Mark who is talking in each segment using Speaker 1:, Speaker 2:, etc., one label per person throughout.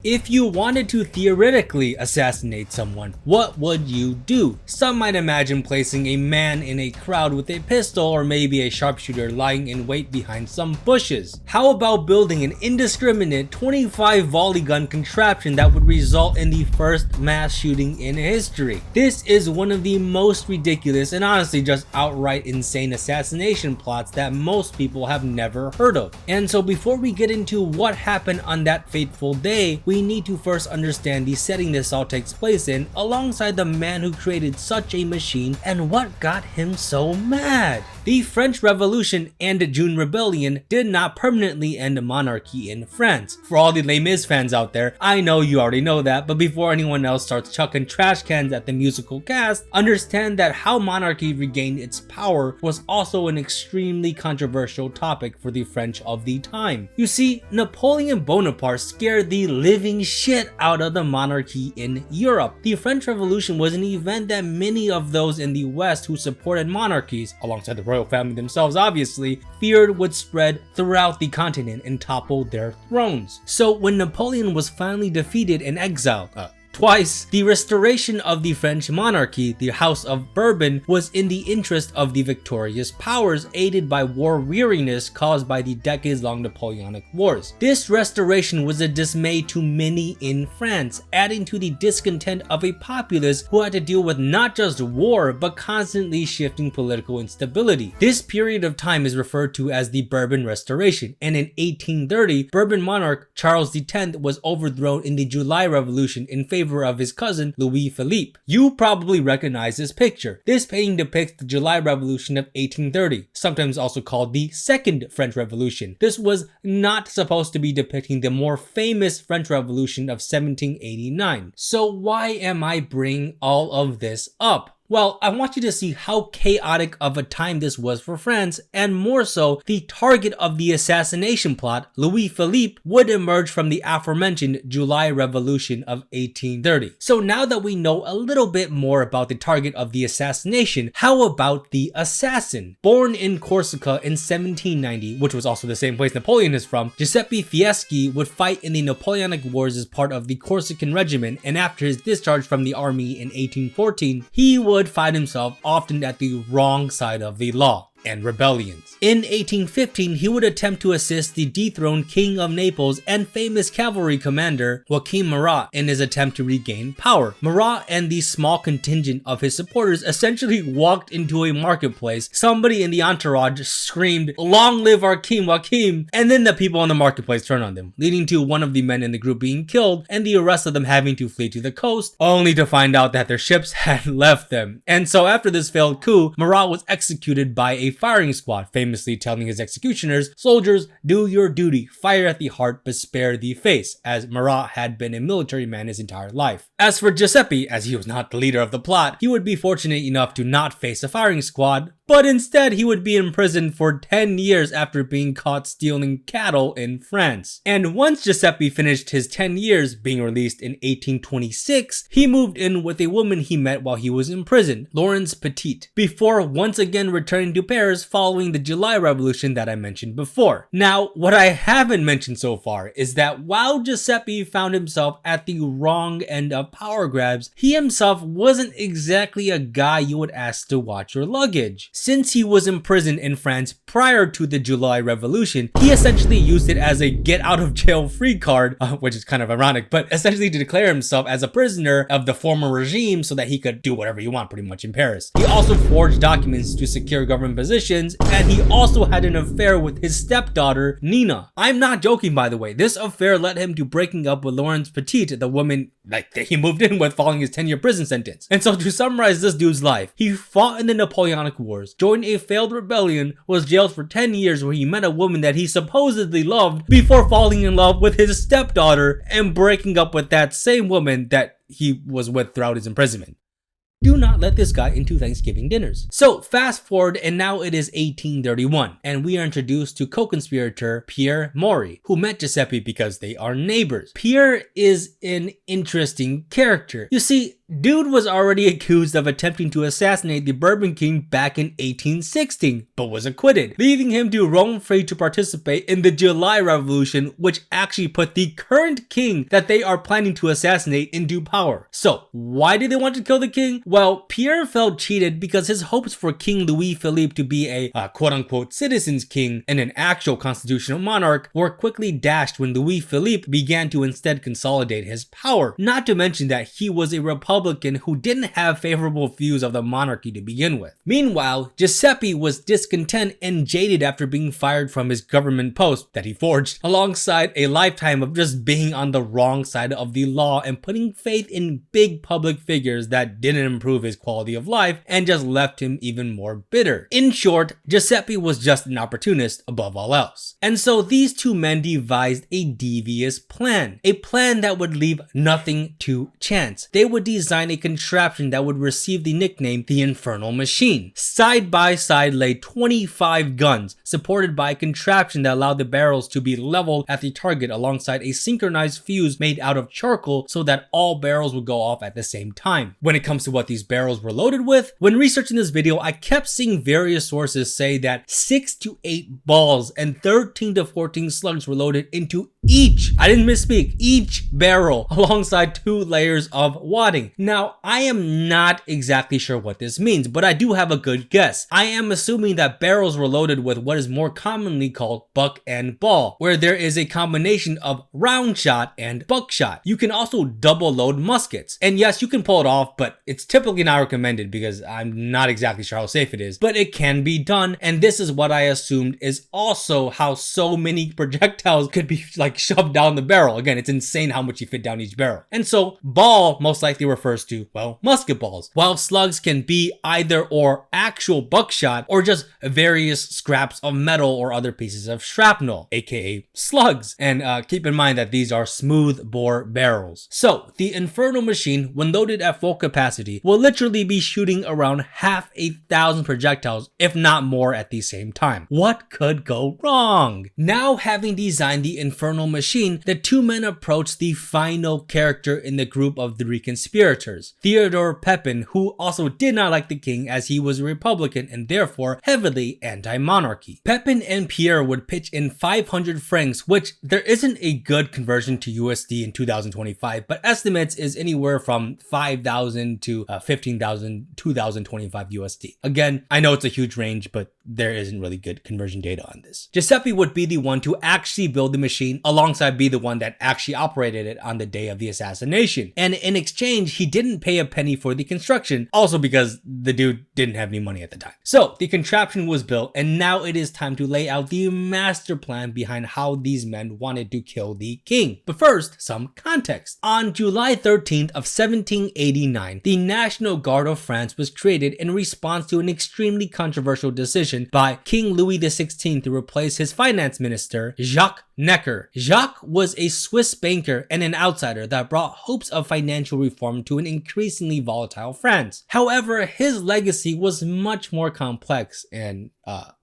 Speaker 1: If you wanted to theoretically assassinate someone, what would you do? Some might imagine placing a man in a crowd with a pistol or maybe a sharpshooter lying in wait behind some bushes. How about building an indiscriminate 25 volley gun contraption that would result in the first mass shooting in history? This is one of the most ridiculous and honestly just outright insane assassination plots that most people have never heard of. And so before we get into what happened on that fateful day, we need to first understand the setting this all takes place in, alongside the man who created such a machine and what got him so mad. The French Revolution and June Rebellion did not permanently end monarchy in France. For all the Les Mis fans out there, I know you already know that, but before anyone else starts chucking trash cans at the musical cast, understand that how monarchy regained its power was also an extremely controversial topic for the French of the time. You see, Napoleon Bonaparte scared the living shit out of the monarchy in Europe. The French Revolution was an event that many of those in the West who supported monarchies, alongside the royal family themselves obviously, feared would spread throughout the continent and topple their thrones. So when Napoleon was finally defeated and exiled, twice, the restoration of the French monarchy, the House of Bourbon, was in the interest of the victorious powers, aided by war weariness caused by the decades-long Napoleonic Wars. This restoration was a dismay to many in France, adding to the discontent of a populace who had to deal with not just war, but constantly shifting political instability. This period of time is referred to as the Bourbon Restoration, and in 1830, Bourbon monarch Charles X was overthrown in the July Revolution in favor of his cousin Louis-Philippe. You probably recognize this picture. This painting depicts the July Revolution of 1830, sometimes also called the Second French Revolution. This was not supposed to be depicting the more famous French Revolution of 1789. So why am I bringing all of this up? Well, I want you to see how chaotic of a time this was for France, and more so, the target of the assassination plot, Louis-Philippe, would emerge from the aforementioned July Revolution of 1830. So now that we know a little bit more about the target of the assassination, how about the assassin? Born in Corsica in 1790, which was also the same place Napoleon is from, Giuseppe Fieschi would fight in the Napoleonic Wars as part of the Corsican Regiment, and after his discharge from the army in 1814, he would find himself often at the wrong side of the law and rebellions. In 1815, he would attempt to assist the dethroned King of Naples and famous cavalry commander Joachim Murat in his attempt to regain power. Murat and the small contingent of his supporters essentially walked into a marketplace. Somebody in the entourage screamed, "Long live our King Joachim!" and then the people in the marketplace turned on them, leading to one of the men in the group being killed and the rest of them having to flee to the coast, only to find out that their ships had left them. And so after this failed coup, Murat was executed by a firing squad, famously telling his executioners, "Soldiers, do your duty, fire at the heart but spare the face," as Murat had been a military man his entire life. As for Giuseppe, as he was not the leader of the plot, he would be fortunate enough to not face a firing squad, but instead he would be imprisoned for 10 years after being caught stealing cattle in France. And once Giuseppe finished his 10 years, being released in 1826, he moved in with a woman he met while he was in prison, Laurence Petit, before once again returning to Paris following the July Revolution that I mentioned before. Now, what I haven't mentioned so far is that while Giuseppe found himself at the wrong end of power grabs, he himself wasn't exactly a guy you would ask to watch your luggage. Since he was imprisoned in France prior to the July Revolution, he essentially used it as a get out of jail free card, which is kind of ironic, but essentially to declare himself as a prisoner of the former regime so that he could do whatever he wanted pretty much in Paris. He also forged documents to secure government positions, and he also had an affair with his stepdaughter, Nina. I'm not joking, by the way. This affair led him to breaking up with Laurence Petit, the woman that he moved in with following his 10-year prison sentence. And so to summarize this dude's life, he fought in the Napoleonic Wars, joined a failed rebellion, was jailed for 10 years where he met a woman that he supposedly loved before falling in love with his stepdaughter and breaking up with that same woman that he was with throughout his imprisonment. Do not let this guy into Thanksgiving dinners. So fast forward, and now it is 1831, and we are introduced to co-conspirator Pierre Maury, who met Giuseppe because they are neighbors. Pierre is an interesting character. You see, Dude was already accused of attempting to assassinate the Bourbon King back in 1816, but was acquitted, leaving him to roam free to participate in the July Revolution, which actually put the current king that they are planning to assassinate into power. So, why did they want to kill the king? Well, Pierre felt cheated because his hopes for King Louis-Philippe to be a quote-unquote citizen's king and an actual constitutional monarch were quickly dashed when Louis-Philippe began to instead consolidate his power. Not to mention that he was a Republican who didn't have favorable views of the monarchy to begin with. Meanwhile, Giuseppe was discontent and jaded after being fired from his government post that he forged, alongside a lifetime of just being on the wrong side of the law and putting faith in big public figures that didn't improve his quality of life and just left him even more bitter. In short, Giuseppe was just an opportunist above all else. And so these two men devised a devious plan, a plan that would leave nothing to chance. They would design a contraption that would receive the nickname the Infernal Machine. Side by side lay 25 guns, supported by a contraption that allowed the barrels to be leveled at the target alongside a synchronized fuse made out of charcoal so that all barrels would go off at the same time. When it comes to what these barrels were loaded with, when researching this video, I kept seeing various sources say that 6 to 8 balls and 13 to 14 slugs were loaded into each, I didn't misspeak, each barrel alongside 2 layers of wadding. Now, I am not exactly sure what this means, but I do have a good guess. I am assuming that barrels were loaded with what is more commonly called buck and ball, where there is a combination of round shot and buckshot. You can also double load muskets. And yes, you can pull it off, but it's typically not recommended because I'm not exactly sure how safe it is, but it can be done. And this is what I assumed is also how so many projectiles could be like shoved down the barrel. Again, it's insane how much you fit down each barrel. And so ball most likely refers to, well, musket balls, while slugs can be either or actual buckshot or just various scraps of metal or other pieces of shrapnel, aka slugs. And keep in mind that these are smooth bore barrels. So the Infernal Machine, when loaded at full capacity, will literally be shooting around 1,000 projectiles, if not more, at the same time. What could go wrong? Now, having designed the Infernal Machine, the two men approached the final character in the group of 3 conspirators, Theodore Pepin, who also did not like the king as he was a Republican and therefore heavily anti-monarchy. Pepin and Pierre would pitch in 500 francs, which there isn't a good conversion to USD in 2025, but estimates is anywhere from 5,000 to 15,000, 2,025 USD. Again, I know it's a huge range, but there isn't really good conversion data on this. Giuseppe would be the one to actually build the machine, alongside be the one that actually operated it on the day of the assassination. And in exchange, he didn't pay a penny for the construction, also because the dude didn't have any money at the time. So the contraption was built, and now it is time to lay out the master plan behind how these men wanted to kill the king. But first, some context. On July 13th of 1789, the National Guard of France was created in response to an extremely controversial decision by King Louis XVI to replace his finance minister, Jacques Necker. Jacques was a Swiss banker and an outsider that brought hopes of financial reform to an increasingly volatile France. However, his legacy was much more complex and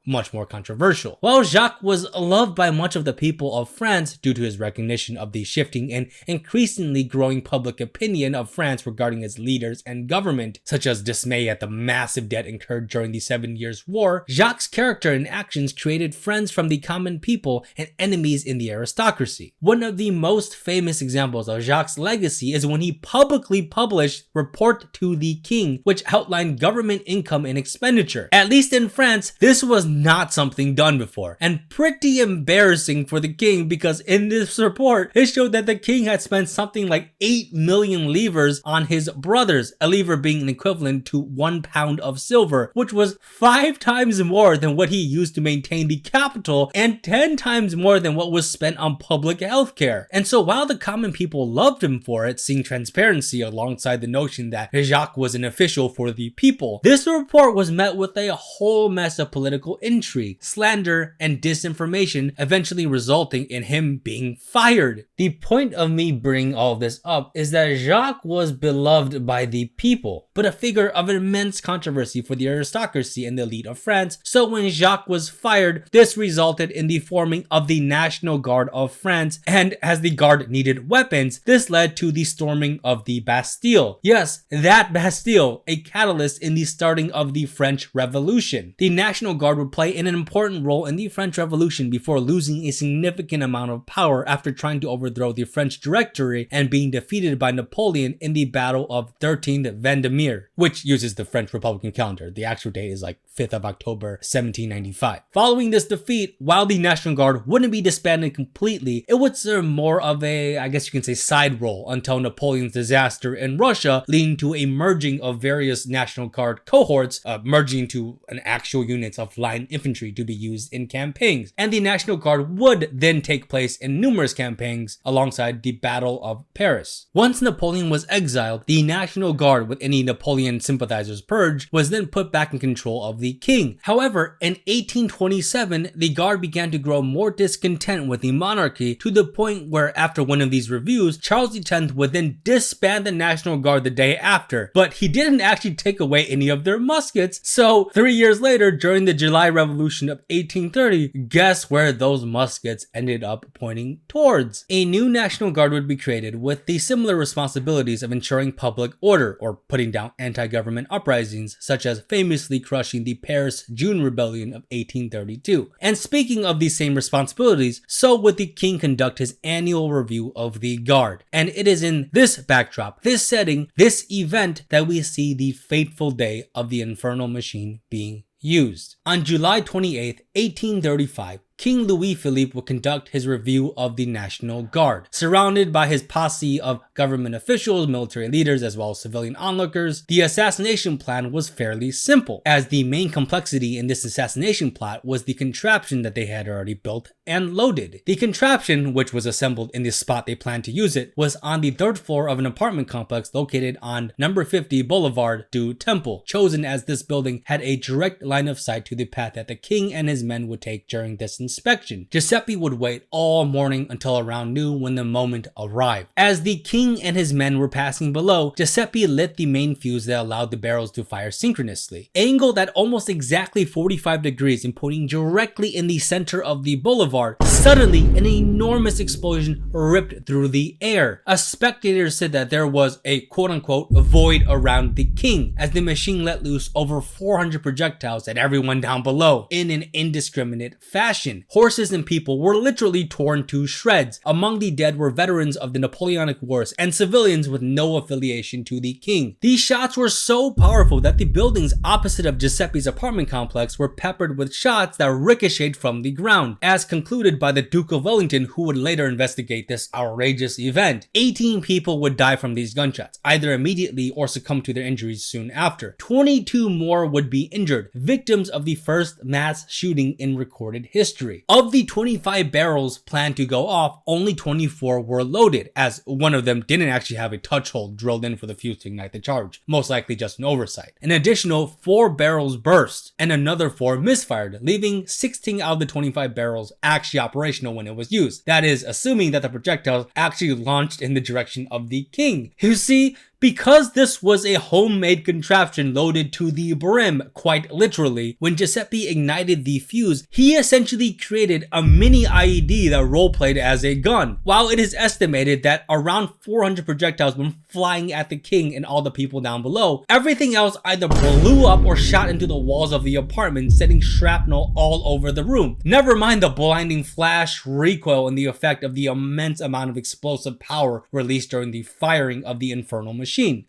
Speaker 1: much more controversial. While Jacques was loved by much of the people of France due to his recognition of the shifting and increasingly growing public opinion of France regarding its leaders and government, such as dismay at the massive debt incurred during the 7 Years' War, Jacques' character and actions created friends from the common people and enemies in the aristocracy. One of the most famous examples of Jacques' legacy is when he publicly published Report to the King, which outlined government income and expenditure. At least in France, this was not something done before, and pretty embarrassing for the king, because in this report, it showed that the king had spent something like 8 million livres on his brothers, a livre being an equivalent to 1 pound of silver, which was 5 times more than what he used to maintain the capital and 10 times more than what was spent on public healthcare. And so while the common people loved him for it, seeing transparency alongside the notion that Jacques was an official for the people, this report was met with a whole mess of political intrigue, slander, and disinformation, eventually resulting in him being fired. The point of me bringing all of this up is that Jacques was beloved by the people, but a figure of immense controversy for the aristocracy and the elite of France, so when Jacques was fired, this resulted in the forming of the National Guard of France, and as the guard needed weapons, this led to the storming of the Bastille. Yes, that Bastille, a catalyst in the starting of the French Revolution. The National Guard would play an important role in the French Revolution before losing a significant amount of power after trying to overthrow the French Directory and being defeated by Napoleon in the Battle of 13th Vendemiaire, which uses the French Republican calendar. The actual date is like 5th of October 1795. Following this defeat, while the National Guard wouldn't be disbanded completely, it would serve more of a, I guess you can say, side role until Napoleon's disaster in Russia, leading to a merging of various National Guard cohorts, merging to an actual units of line infantry to be used in campaigns. And the National Guard would then take place in numerous campaigns alongside the Battle of Paris. Once Napoleon was exiled, the National Guard, with any Napoleon sympathizers purged, was then put back in control of the king. However, in 1827, the Guard began to grow more discontent with the monarchy to the point where, after one of these reviews, Charles X would then disband the National Guard the day after. But he didn't actually take away any of their muskets, so 3 years later, during the July Revolution of 1830, guess where those muskets ended up pointing towards? A new National Guard would be created with the similar responsibilities of ensuring public order or putting down anti-government uprisings, such as famously crushing the Paris June Rebellion of 1832. And speaking of these same responsibilities, so would the king conduct his annual review of the Guard. And it is in this backdrop, this setting, this event that we see the fateful day of the Infernal Machine being used. On July 28th, 1835, King Louis-Philippe would conduct his review of the National Guard. Surrounded by his posse of government officials, military leaders, as well as civilian onlookers, the assassination plan was fairly simple, as the main complexity in this assassination plot was the contraption that they had already built and loaded. The contraption, which was assembled in the spot they planned to use it, was on the 3rd floor of an apartment complex located on number 50 Boulevard du Temple, chosen as this building had a direct line of sight to the path that the king and his men would take during this inspection. Giuseppe would wait all morning until around noon when the moment arrived. As the king and his men were passing below, Giuseppe lit the main fuse that allowed the barrels to fire synchronously. Angled at almost exactly 45 degrees and pointing directly in the center of the boulevard, suddenly an enormous explosion ripped through the air. A spectator said that there was a quote-unquote void around the king, as the machine let loose over 400 projectiles at everyone down below in an indiscriminate fashion. Horses and people were literally torn to shreds. Among the dead were veterans of the Napoleonic Wars and civilians with no affiliation to the king. These shots were so powerful that the buildings opposite of Giuseppe's apartment complex were peppered with shots that ricocheted from the ground, as concluded by the Duke of Wellington, who would later investigate this outrageous event. 18 people would die from these gunshots, either immediately or succumb to their injuries soon after. 22 more would be injured, victims of the first mass shooting in recorded history. Of the 25 barrels planned to go off, only 24 were loaded, as one of them didn't actually have a touch hole drilled in for the fuse to ignite the charge, most likely just an oversight. An additional 4 barrels burst, and another 4 misfired, leaving 16 out of the 25 barrels actually operational when it was used. That is, assuming that the projectiles actually launched in the direction of the king. You see, because this was a homemade contraption loaded to the brim, quite literally, when Giuseppe ignited the fuse, he essentially created a mini IED that roleplayed as a gun. While it is estimated that around 400 projectiles went flying at the king and all the people down below, everything else either blew up or shot into the walls of the apartment, sending shrapnel all over the room. Never mind the blinding flash, recoil, and the effect of the immense amount of explosive power released during the firing of the Infernal Machine.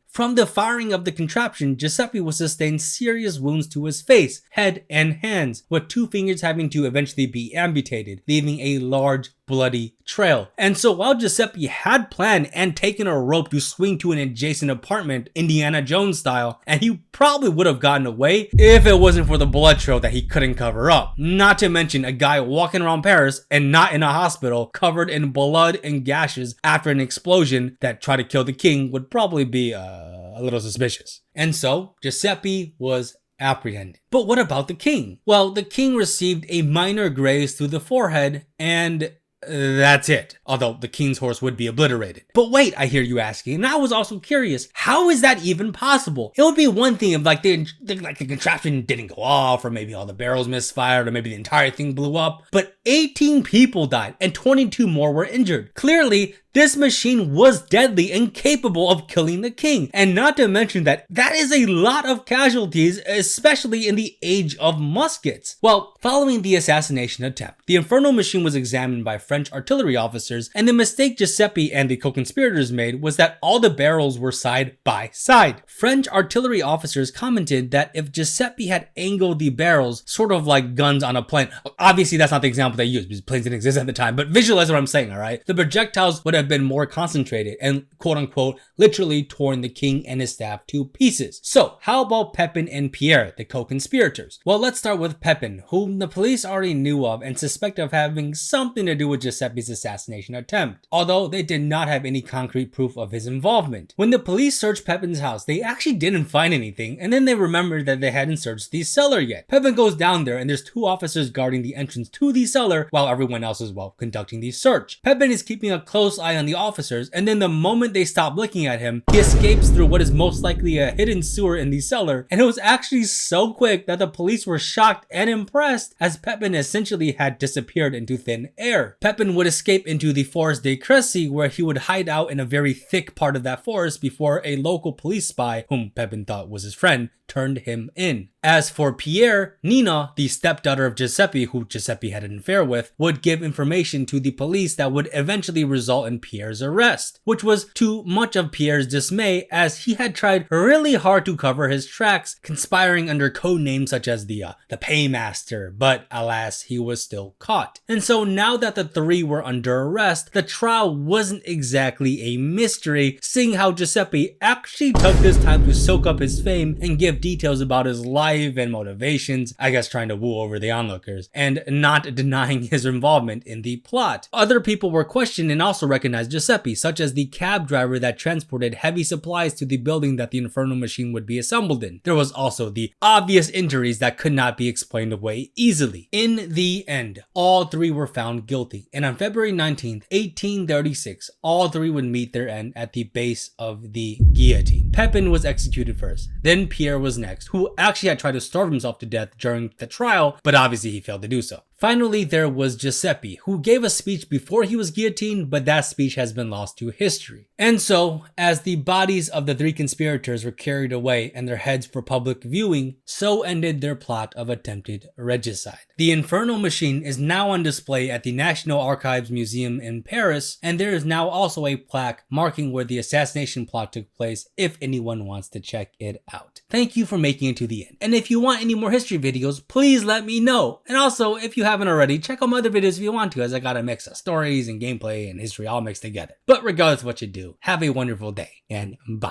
Speaker 1: From the firing of the contraption, Giuseppe would sustain serious wounds to his face, head, and hands, with 2 fingers having to eventually be amputated, leaving a large bloody trail. And so while Giuseppe had planned and taken a rope to swing to an adjacent apartment, Indiana Jones style, and he probably would have gotten away if it wasn't for the blood trail that he couldn't cover up. Not to mention a guy walking around Paris and not in a hospital covered in blood and gashes after an explosion that tried to kill the king would probably be a little suspicious. And so Giuseppe was apprehended. But what about the king? Well, the king received a minor graze through the forehead, and that's it. Although the king's horse would be obliterated. But wait, I hear you asking, and I was also curious, how is that even possible? It would be one thing if the contraption didn't go off, or maybe all the barrels misfired, or maybe the entire thing blew up. But 18 people died, and 22 more were injured. Clearly, this machine was deadly and capable of killing the king. And not to mention that is a lot of casualties, especially in the age of muskets. Well, following the assassination attempt, the Infernal Machine was examined by French artillery officers, and the mistake Giuseppe and the co-conspirators made was that all the barrels were side by side. French artillery officers commented that if Giuseppe had angled the barrels, sort of like guns on a plane, obviously that's not the example they used because planes didn't exist at the time, but visualize what I'm saying, alright? The projectiles would have been more concentrated and quote unquote literally torn the king and his staff to pieces. So how about Pepin and Pierre, the co-conspirators? Well, let's start with Pepin, whom the police already knew of and suspect of having something to do with Giuseppe's assassination attempt, although they did not have any concrete proof of his involvement. When the police searched Pepin's house, they actually didn't find anything, and then they remembered that they hadn't searched the cellar yet. Pepin goes down there and there's 2 officers guarding the entrance to the cellar while everyone else is conducting the search. Pepin is keeping a close eye on the officers, and then the moment they stop looking at him, he escapes through what is most likely a hidden sewer in the cellar, and it was actually so quick that the police were shocked and impressed as Pepin essentially had disappeared into thin air. Pepin would escape into the Forest de Crécy, where he would hide out in a very thick part of that forest before a local police spy, whom Pepin thought was his friend, turned him in. As for Pierre, Nina, the stepdaughter of Giuseppe, who Giuseppe had an affair with, would give information to the police that would eventually result in Pierre's arrest, which was to much of Pierre's dismay as he had tried really hard to cover his tracks, conspiring under code names such as the Paymaster, but alas, he was still caught. And so now that the 3 were under arrest, the trial wasn't exactly a mystery, seeing how Giuseppe actually took this time to soak up his fame and give details about his life and motivations, I guess trying to woo over the onlookers, and not denying his involvement in the plot. Other people were questioned and also recognized Giuseppe, such as the cab driver that transported heavy supplies to the building that the Infernal Machine would be assembled in. There was also the obvious injuries that could not be explained away easily. In the end, all 3 were found guilty, and on February 19th, 1836, all 3 would meet their end at the base of the guillotine. Pepin was executed first, then Pierre was next, who actually had tried to starve himself to death during the trial, but obviously he failed to do so. Finally, there was Giuseppe, who gave a speech before he was guillotined, but that speech has been lost to history. And so, as the bodies of the 3 conspirators were carried away and their heads for public viewing, so ended their plot of attempted regicide. The Infernal Machine is now on display at the National Archives Museum in Paris, and there is now also a plaque marking where the assassination plot took place if anyone wants to check it out. Thank you for making it to the end. And if you want any more history videos, please let me know. And also, if you haven't already, check out my other videos if you want to, as I got a mix of stories and gameplay and history all mixed together. But regardless of what you do, have a wonderful day, and bye.